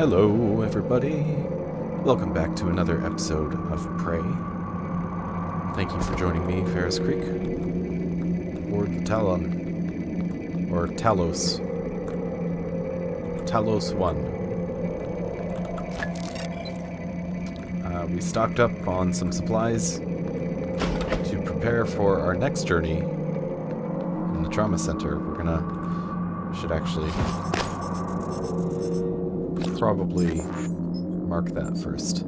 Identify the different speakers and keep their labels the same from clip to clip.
Speaker 1: Hello, everybody. Welcome back to another episode of Prey. Thank you for joining me, Ferrous Creek, or Talon, or Talos. Talos 1. We stocked up on some supplies to prepare for our next journey in the trauma center. Should actually probably mark that first. So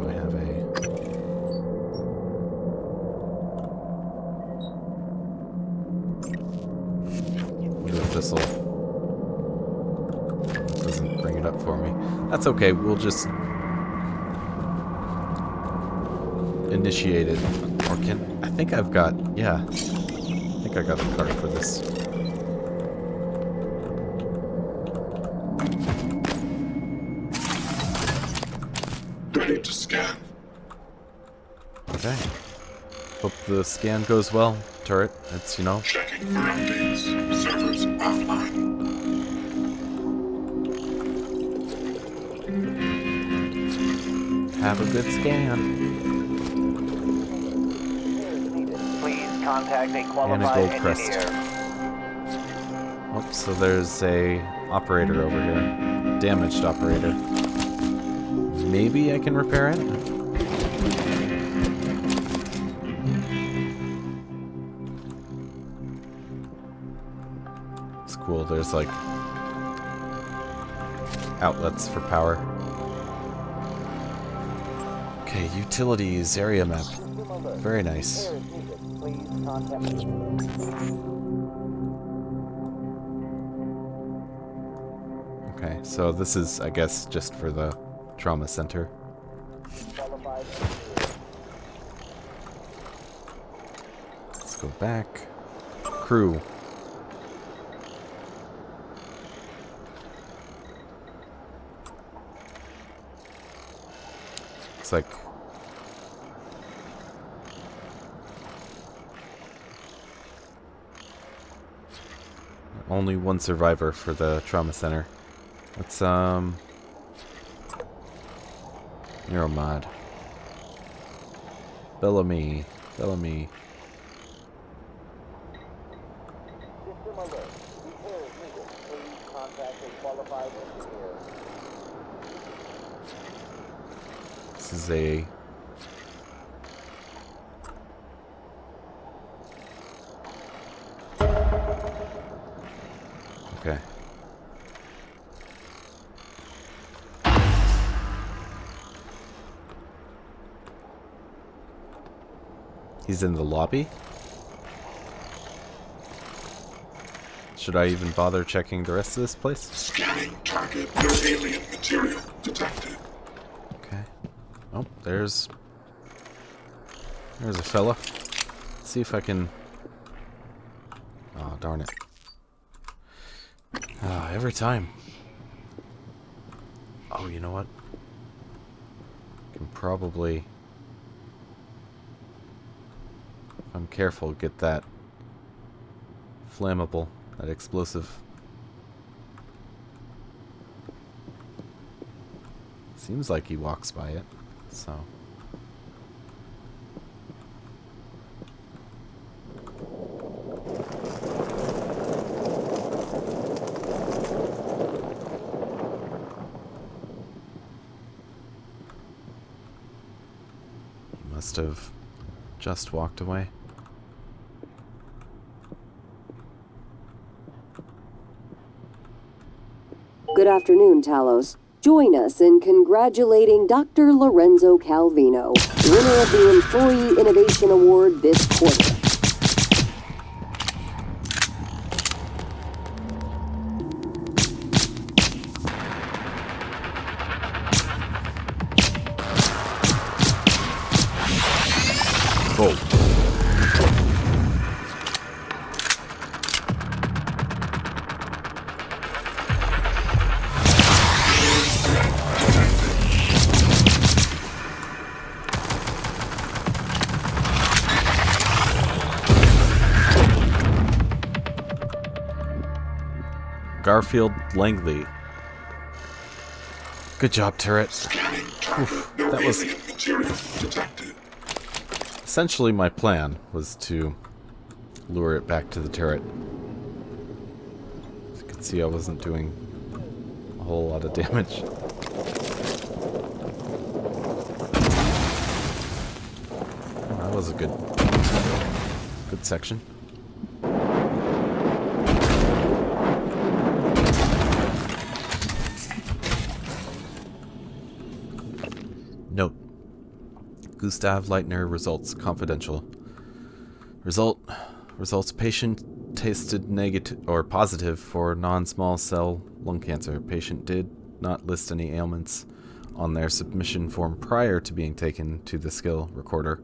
Speaker 1: I have wonder if this'll doesn't bring it up for me. That's okay, we'll just initiate it. Or I think I've got, yeah. I think I got the card for this.
Speaker 2: Ready to scan.
Speaker 1: Okay. Hope the scan goes well, turret. It's, you know.
Speaker 2: Checking for updates. Servers offline.
Speaker 1: Have a good scan.
Speaker 3: Please contact a
Speaker 1: And a
Speaker 3: qualified
Speaker 1: gold crest.
Speaker 3: engineer.
Speaker 1: Oh, so there's a operator over here. Damaged operator. Maybe I can repair it? It's cool, there's like outlets for power. Okay, utilities area map. Very nice.
Speaker 3: Please contact.
Speaker 1: Okay, so this is, I guess, just for the trauma center. Let's go back. Crew. Looks like only one survivor for the trauma center. Let's Neuromod. Bellamy.
Speaker 3: System alert. Repairs needed. Please contact a qualified engineer.
Speaker 1: This is a okay. He's in the lobby? Should I even bother checking the rest of this place?
Speaker 2: Scanning target. No alien material detected.
Speaker 1: Okay. Oh, there's a fella. Let's see if I can. Oh, darn it. Ah, every time. Oh, you know what? Can probably, if I'm careful, get that flammable, that explosive. Seems like he walks by it, so. He must have just walked away.
Speaker 4: Good afternoon, Talos. Join us in congratulating Dr. Lorenzo Calvino, winner of the Employee Innovation Award this quarter.
Speaker 1: Oh. Garfield Langley. Good job, turret.
Speaker 2: Scanning target. No
Speaker 1: that was-
Speaker 2: alien material detected.
Speaker 1: Essentially, my plan was to lure it back to the turret. As you can see, I wasn't doing a whole lot of damage. Oh, that was a good section. Note: Gustav Leitner results confidential. Results: patient tested negative or positive for non-small cell lung cancer. Patient did not list any ailments on their submission form prior to being taken to the skill recorder.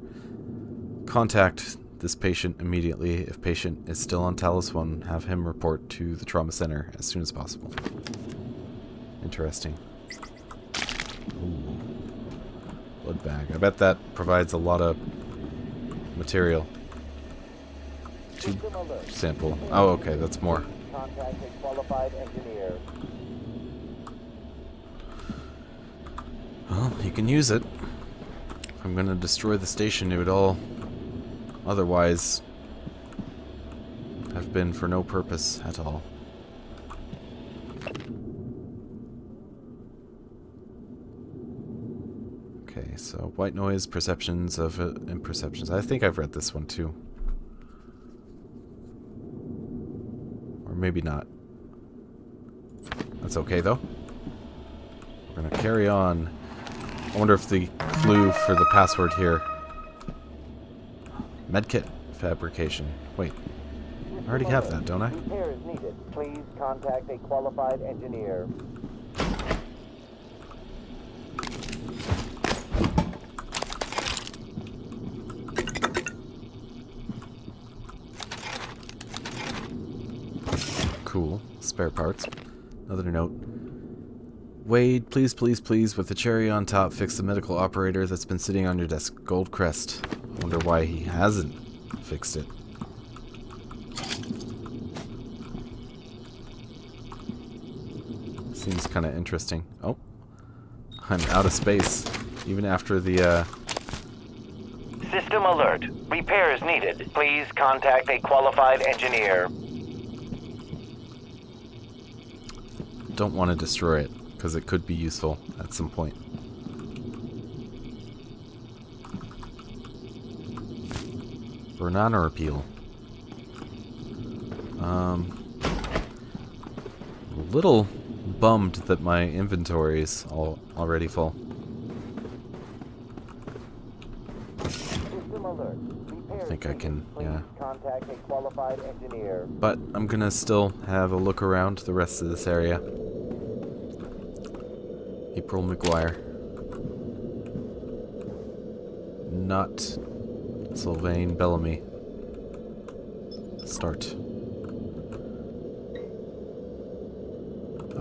Speaker 1: Contact this patient immediately. If patient is still on Talos 1, have him report to the trauma center as soon as possible. Interesting. Ooh. Blood bag. I bet that provides a lot of material to sample. Oh, okay, that's more.
Speaker 3: Contact a qualified engineer.
Speaker 1: Well, you can use it. If I'm gonna destroy the station, it would all otherwise have been for no purpose at all. Okay, so white noise, perceptions of imperceptions. I think I've read this one too. Or maybe not. That's okay though. We're gonna carry on. I wonder if the clue for the password here. Medkit fabrication. Wait, I already have that, don't I?
Speaker 3: Repair is needed. Please contact a qualified engineer.
Speaker 1: Cool. Spare parts. Another note. Wade, please, please, please, with the cherry on top, fix the medical operator that's been sitting on your desk. Gold crest. Wonder why he hasn't fixed it. Seems kind of interesting. Oh. I'm out of space. Even after the,
Speaker 3: System alert. Repair is needed. Please contact a qualified engineer.
Speaker 1: don't want to destroy it, because it could be useful at some point. Banana repeal. A little bummed that my inventory is already full.
Speaker 3: System alert. Repair
Speaker 1: I think I can, yeah.
Speaker 3: Contact a qualified engineer.
Speaker 1: But I'm gonna still have a look around the rest of this area. April McGuire. Not Sylvain Bellamy. Start.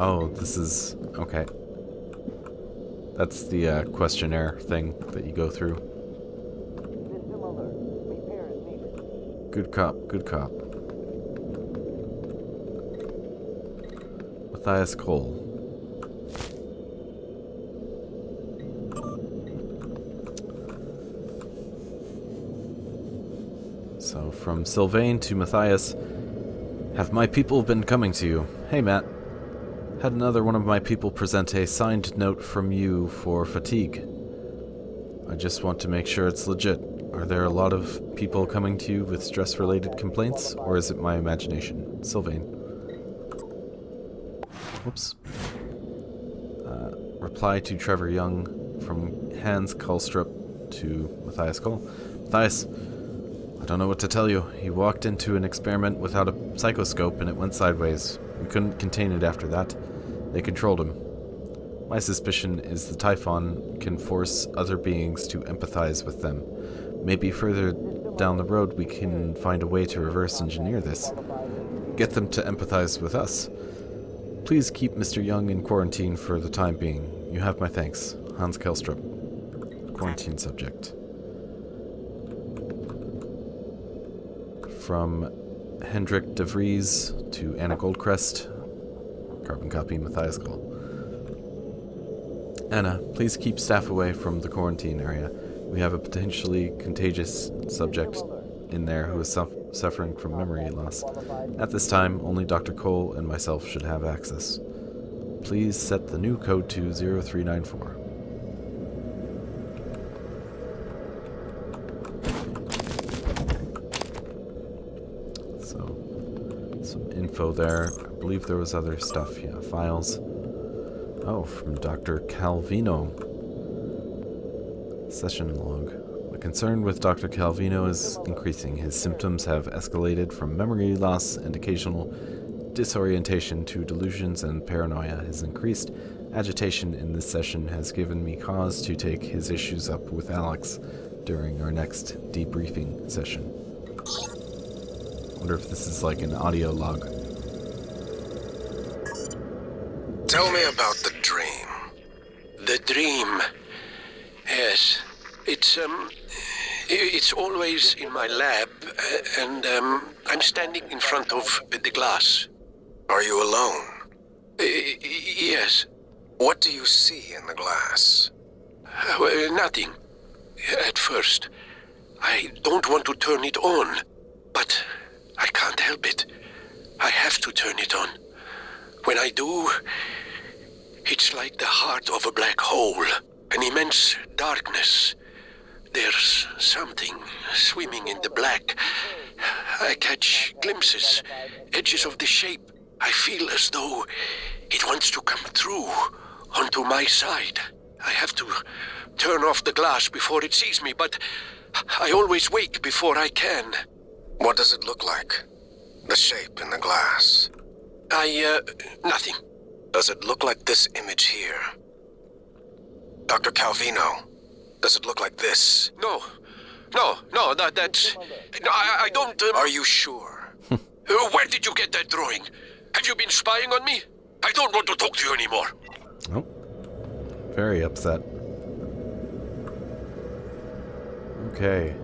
Speaker 1: Oh, this is... okay. That's the questionnaire thing that you go through.
Speaker 3: System alert. Repair is needed.
Speaker 1: Good cop, good cop. Matthias Cole. So, from Sylvain to Matthias. Have my people been coming to you? Hey, Matt. Had another one of my people present a signed note from you for fatigue. I just want to make sure it's legit. Are there a lot of people coming to you with stress-related complaints, or is it my imagination? Sylvain. Whoops. Reply to Trevor Young from Hans Kalstrup to Matthias Cole. Matthias, I don't know what to tell you. He walked into an experiment without a psychoscope and it went sideways. We couldn't contain it after that. They controlled him. My suspicion is the Typhon can force other beings to empathize with them. Maybe further down the road we can find a way to reverse engineer this. Get them to empathize with us. Please keep Mr. Young in quarantine for the time being. You have my thanks. Hans Kelstrup. Quarantine subject. From Hendrik de Vries to Anna Goldcrest. Carbon copy, Matthias Cole. Anna, please keep staff away from the quarantine area. We have a potentially contagious subject in there who is suffering from memory loss. At this time, only Dr. Cole and myself should have access. Please set the new code to 0394. So, some info there. I believe there was other stuff. Yeah, files. Oh, from Dr. Calvino. Session log. My concern with Dr. Calvino is increasing. His symptoms have escalated from memory loss and occasional disorientation to delusions and paranoia. His increased agitation in this session has given me cause to take his issues up with Alex during our next debriefing session. Wonder if this is like an audio log.
Speaker 5: Tell me about the dream. The dream. Yes. It's always in my lab, and I'm standing in front of the glass. Are you alone? Yes. What do you see in the glass? Nothing. At first. I don't want to turn it on, but I can't help it. I have to turn it on. When I do, it's like the heart of a black hole, an immense darkness. There's something swimming in the black. I catch glimpses, edges of the shape. I feel as though it wants to come through onto my side. I have to turn off the glass before it sees me, but I always wake before I can. What does it look like? The shape in the glass? Nothing. Does it look like this image here? Dr. Calvino, does it look like this? No, that's... No, I don't... Are you sure? Where did you get that drawing? Have you been spying on me? I don't want to talk to you anymore.
Speaker 1: Oh. Very upset. Okay.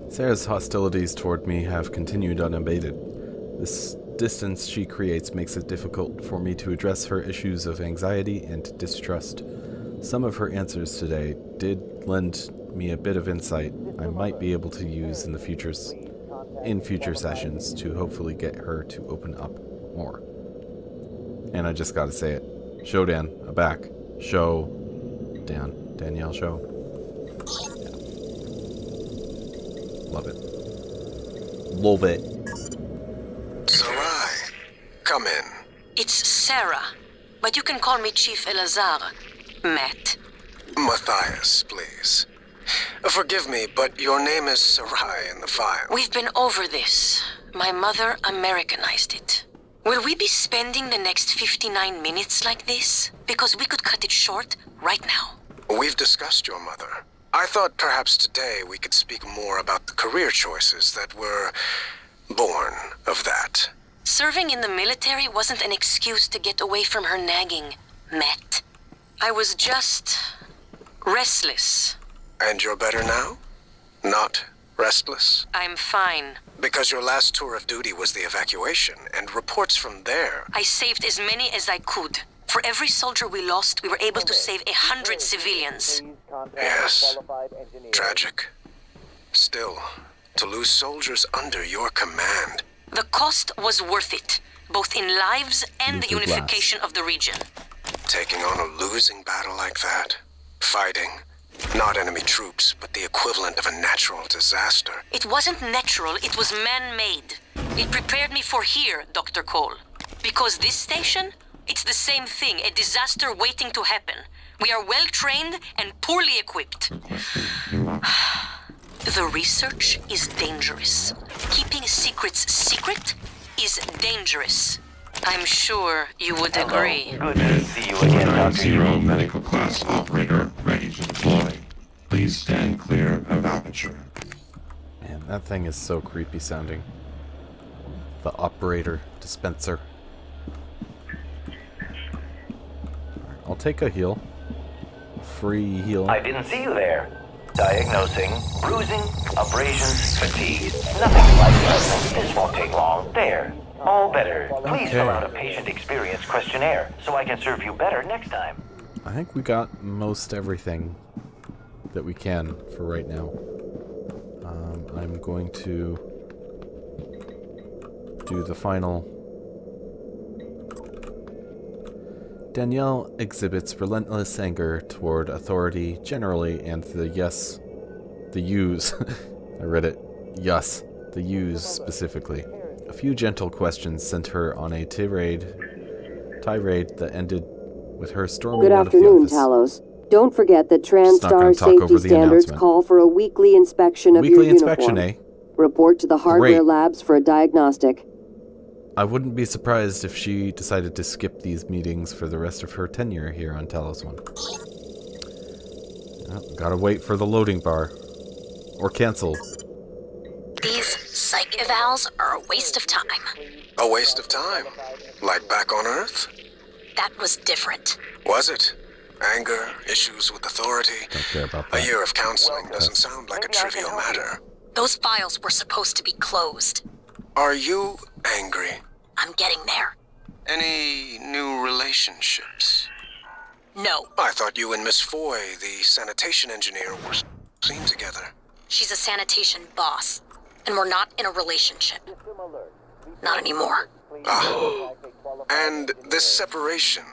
Speaker 1: Sarah's hostilities toward me have continued unabated. This distance she creates makes it difficult for me to address her issues of anxiety and distrust. Some of her answers today did lend me a bit of insight I might be able to use in future sessions to hopefully get her to open up more. And I just gotta say it. Show Dan, a back. Show Dan. Danielle, show. Yeah. Love it. Love it.
Speaker 5: Sarai, come in.
Speaker 6: It's Sarah, but you can call me Chief Elazar. Matt.
Speaker 5: Matthias, please. Forgive me, but your name is Sarai in the file.
Speaker 6: We've been over this. My mother Americanized it. Will we be spending the next 59 minutes like this? Because we could cut it short right now.
Speaker 5: We've discussed your mother. I thought perhaps today we could speak more about the career choices that were born of that.
Speaker 6: Serving in the military wasn't an excuse to get away from her nagging, Matt. I was just restless.
Speaker 5: And you're better now? Not restless?
Speaker 6: I'm fine.
Speaker 5: Because your last tour of duty was the evacuation, and reports from there...
Speaker 6: I saved as many as I could. For every soldier we lost, we were able to save 100 civilians.
Speaker 5: Yes. Tragic. Still, to lose soldiers under your command...
Speaker 6: The cost was worth it, both in lives and the unification of the region.
Speaker 5: Taking on a losing battle like that, fighting, not enemy troops, but the equivalent of a natural disaster.
Speaker 6: It wasn't natural, it was man-made. It prepared me for here, Dr. Cole. Because this station, it's the same thing, a disaster waiting to happen. We are well-trained and poorly equipped. The research is dangerous. Keeping secrets secret is dangerous. I'm sure you would agree.
Speaker 3: Good to see you again, Dr.
Speaker 2: 490 medical class operator ready to deploy. Please stand clear of aperture.
Speaker 1: Man, that thing is so creepy sounding. The operator dispenser. Alright, I'll take a heal. Free heal.
Speaker 3: I didn't see you there. Diagnosing, bruising, abrasions, fatigue. Nothing like that. This won't take long. There. All better. Please
Speaker 1: Okay.
Speaker 3: fill out a patient experience questionnaire so I can serve you better next time.
Speaker 1: I think we got most everything that we can for right now. I'm going to do the final. Danielle exhibits relentless anger toward authority generally and the U's. I read it. Yes, the U's specifically. A few gentle questions sent her on a tirade that ended with her storming
Speaker 4: Good
Speaker 1: out of the
Speaker 4: afternoon,
Speaker 1: office.
Speaker 4: Talos. Don't forget that
Speaker 1: Just not gonna
Speaker 4: TranStar
Speaker 1: talk over
Speaker 4: safety
Speaker 1: the
Speaker 4: standards
Speaker 1: announcement.
Speaker 4: call for a weekly inspection of
Speaker 1: Weekly
Speaker 4: your
Speaker 1: inspection,
Speaker 4: uniform.
Speaker 1: eh?
Speaker 4: Report to the hardware
Speaker 1: Great.
Speaker 4: labs for a diagnostic.
Speaker 1: I wouldn't be surprised if she decided to skip these meetings for the rest of her tenure here on Talos 1. Oh, gotta wait for the loading bar. Or cancel.
Speaker 6: These psych evals are a waste of time.
Speaker 5: A waste of time. Like back on Earth?
Speaker 6: That was different.
Speaker 5: Was it? Anger, issues with authority.
Speaker 1: Don't care about
Speaker 5: A
Speaker 1: that.
Speaker 5: year of counseling doesn't sound like a trivial matter.
Speaker 6: Those files were supposed to be closed.
Speaker 5: Are you angry?
Speaker 6: I'm getting there.
Speaker 5: Any new relationships?
Speaker 6: No,
Speaker 5: I thought you and Miss Foy, the sanitation engineer, were seen together.
Speaker 6: she's a sanitation boss, and we're not in a relationship. Not anymore.
Speaker 5: Ah. And this separation,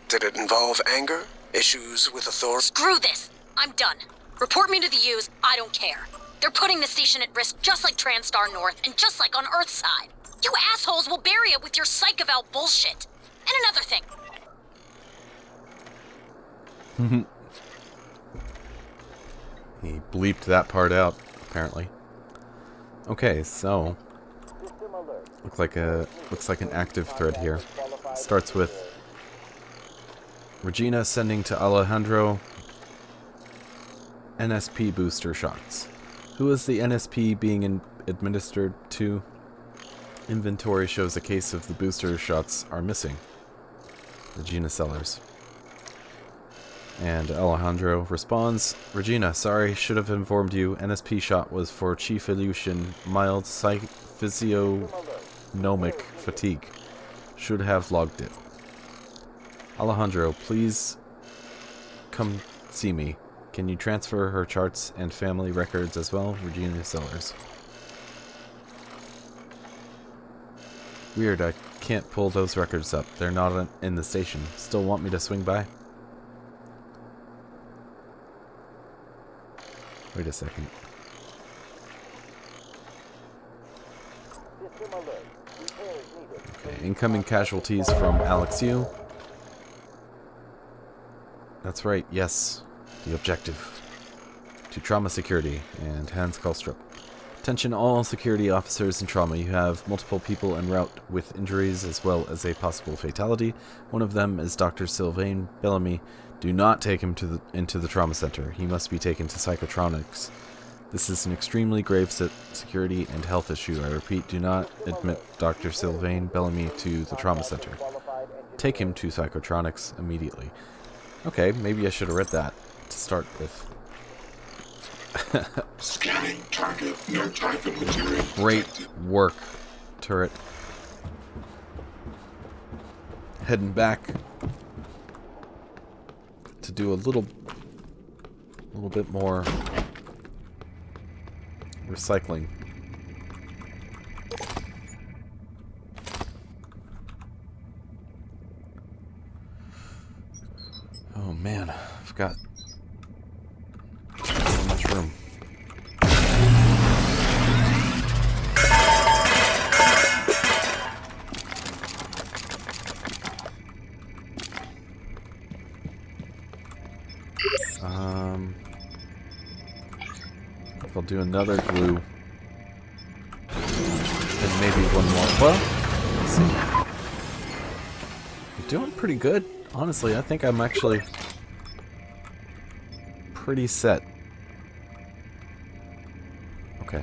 Speaker 5: did it involve anger? Issues with authority?
Speaker 6: Screw this! I'm done. Report me to the U's, I don't care. They're putting the station at risk just like TranStar North and just like on Earthside. You assholes will bury it with your psych eval bullshit. And another thing.
Speaker 1: He bleeped that part out, apparently. Okay, so looks like an active thread here. Starts with Regina sending to Alejandro NSP booster shots. Who is the NSP being administered to? Inventory shows a case of the booster shots are missing. Regina Sellers. And Alejandro responds, Regina, sorry, should have informed you. NSP shot was for Chief Illusion, mild physiognomic fatigue. Should have logged it. Alejandro, please come see me. Can you transfer her charts and family records as well? Regina Sellers. Weird, I can't pull those records up. They're not in the station. Still want me to swing by? Wait a second. Okay, incoming casualties from Alex Yu. That's right, yes. The objective. To trauma security and Hans Kallstrup. Attention all security officers in trauma. You have multiple people en route with injuries as well as a possible fatality. One of them is Dr. Sylvain Bellamy. Do not take him into the trauma center. He must be taken to psychotronics. This is an extremely grave security and health issue. I repeat, do not admit Dr. Sylvain Bellamy to the trauma center. Take him to psychotronics immediately. Okay, maybe I should have read that to start with.
Speaker 2: Scanning target. No type of material.
Speaker 1: Great work, turret. Heading back to do a little bit more recycling. Oh man, I've got so much room. I'll do another glue. And maybe one more. Well, let's see. I'm doing pretty good. Honestly, I think I'm actually pretty set. Okay.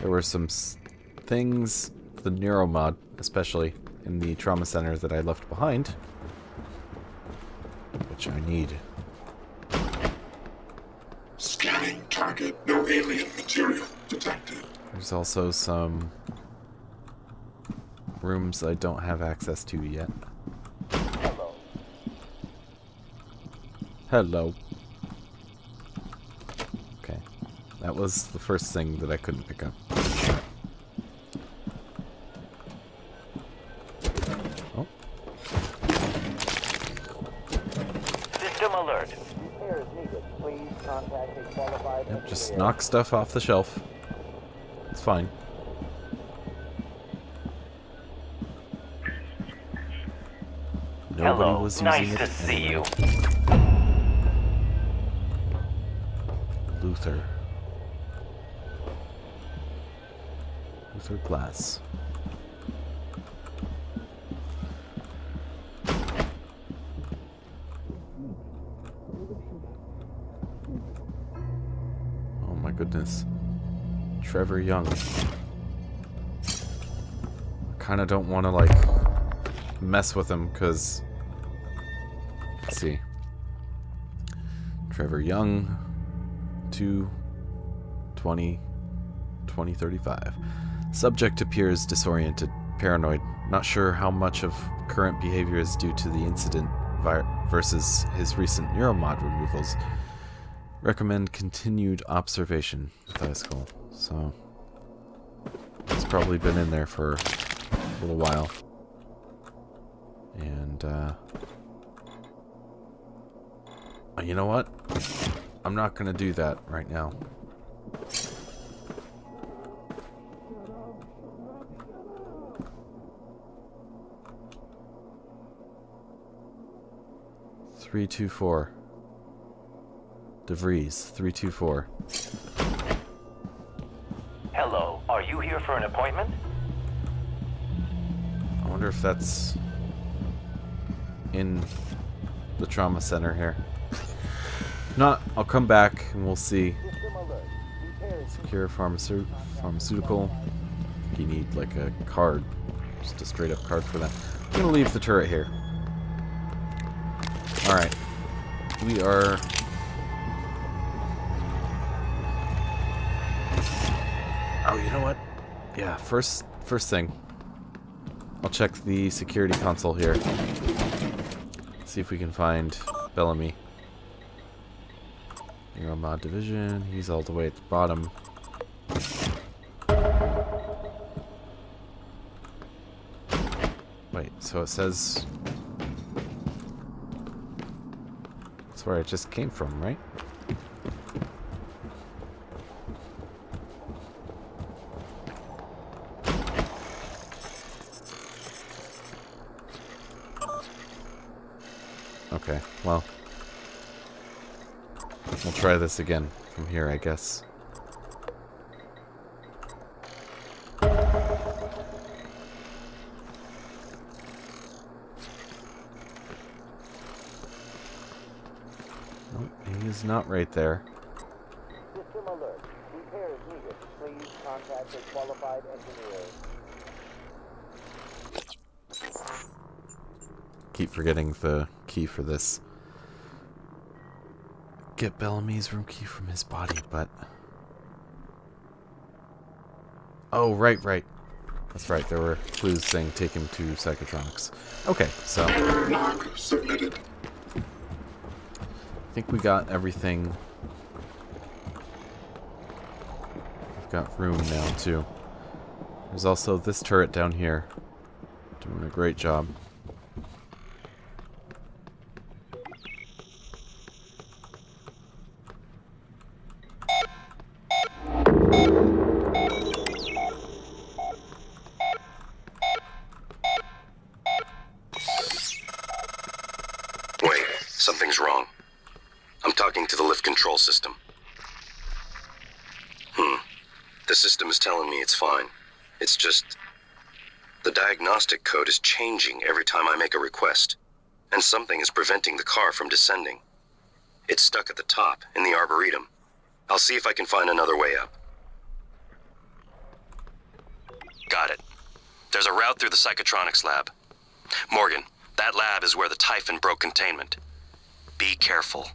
Speaker 1: There were some things, the neuromod, especially in the trauma center that I left behind, which I need.
Speaker 2: Scanning target. No alien material detected.
Speaker 1: There's also some rooms I don't have access to yet. Hello. Okay. That was the first thing that I couldn't pick up. Oh.
Speaker 3: System alert. Repairs needed. Please contact a qualified
Speaker 1: Yep, just
Speaker 3: engineer.
Speaker 1: knock stuff off the shelf. It's fine. Nobody
Speaker 3: Hello,
Speaker 1: was using
Speaker 3: nice
Speaker 1: it
Speaker 3: to see
Speaker 1: anyway.
Speaker 3: you.
Speaker 1: Luther glass. Oh my goodness. Trevor Young. I kind of don't want to, like, mess with him, because... Let's see. Trevor Young, 2/20/2035. Subject appears disoriented, paranoid, not sure how much of current behavior is due to the incident versus his recent neuromod removals. Recommend continued observation with Icicle. So, he's probably been in there for a little while. And, you know what? I'm not gonna do that right now. (324) DeVries, 324.
Speaker 3: Hello, are you here for an appointment?
Speaker 1: I wonder if that's in the trauma center here. If not, I'll come back and we'll see. Secure pharmaceutical. You need like a card. Just a straight up card for that. I'm gonna leave the turret here. Alright. We are... Oh, you know what? Yeah, first thing. I'll check the security console here. See if we can find Bellamy. Neuromod division. He's all the way at the bottom. Wait, so it says... That's where I just came from, right? Okay, well... We'll try this again from here, I guess. Nope, he is not right there.
Speaker 3: System alert. Repairs needed. Please contact a qualified engineer.
Speaker 1: Keep forgetting the key for this. Get Bellamy's room key from his body, but... Oh, right. That's right, there were clues saying take him to Psychotronics. Okay, so...
Speaker 2: Mark submitted.
Speaker 1: I think we got everything. We've got room now, too. There's also this turret down here. Doing a great job.
Speaker 5: Wait, something's wrong. I'm talking to the lift control system. The system is telling me it's fine. It's just... the diagnostic code is changing every time I make a request, and something is preventing the car from descending. It's stuck at the top, in the Arboretum. I'll see if I can find another way up. Got it. There's a route through the Psychotronics lab. Morgan, that lab is where the Typhon broke containment. Be careful.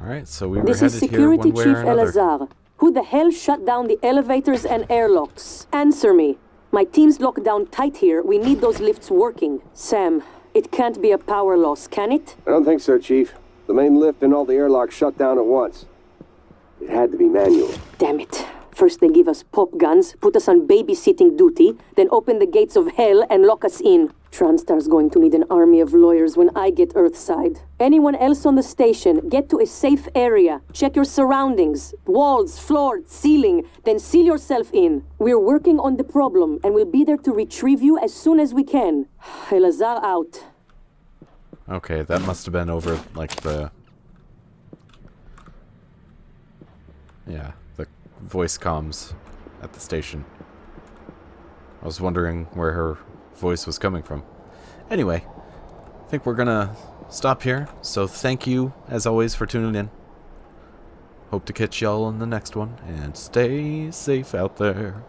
Speaker 1: Alright, so we were
Speaker 7: This is
Speaker 1: headed here
Speaker 7: Security
Speaker 1: one way
Speaker 7: Chief
Speaker 1: or another.
Speaker 7: Elazar. Who the hell shut down the elevators and airlocks? Answer me. My team's locked down tight here. We need those lifts working. Sam, it can't be a power loss, can it?
Speaker 8: I don't think so, Chief. The main lift and all the airlocks shut down at once. It had to be manual.
Speaker 7: Damn it. First they give us pop guns, put us on babysitting duty, then open the gates of hell and lock us in. Transtar's going to need an army of lawyers when I get Earthside. Anyone else on the station, get to a safe area. Check your surroundings. Walls, floor, ceiling. Then seal yourself in. We're working on the problem, and we'll be there to retrieve you as soon as we can. Elazar out.
Speaker 1: Okay, that must have been over, like, the... Yeah, the voice comms at the station. I was wondering where her voice was coming from. Anyway, I think we're gonna stop here. So thank you, as always, for tuning in. Hope to catch y'all in the next one. And stay safe out there.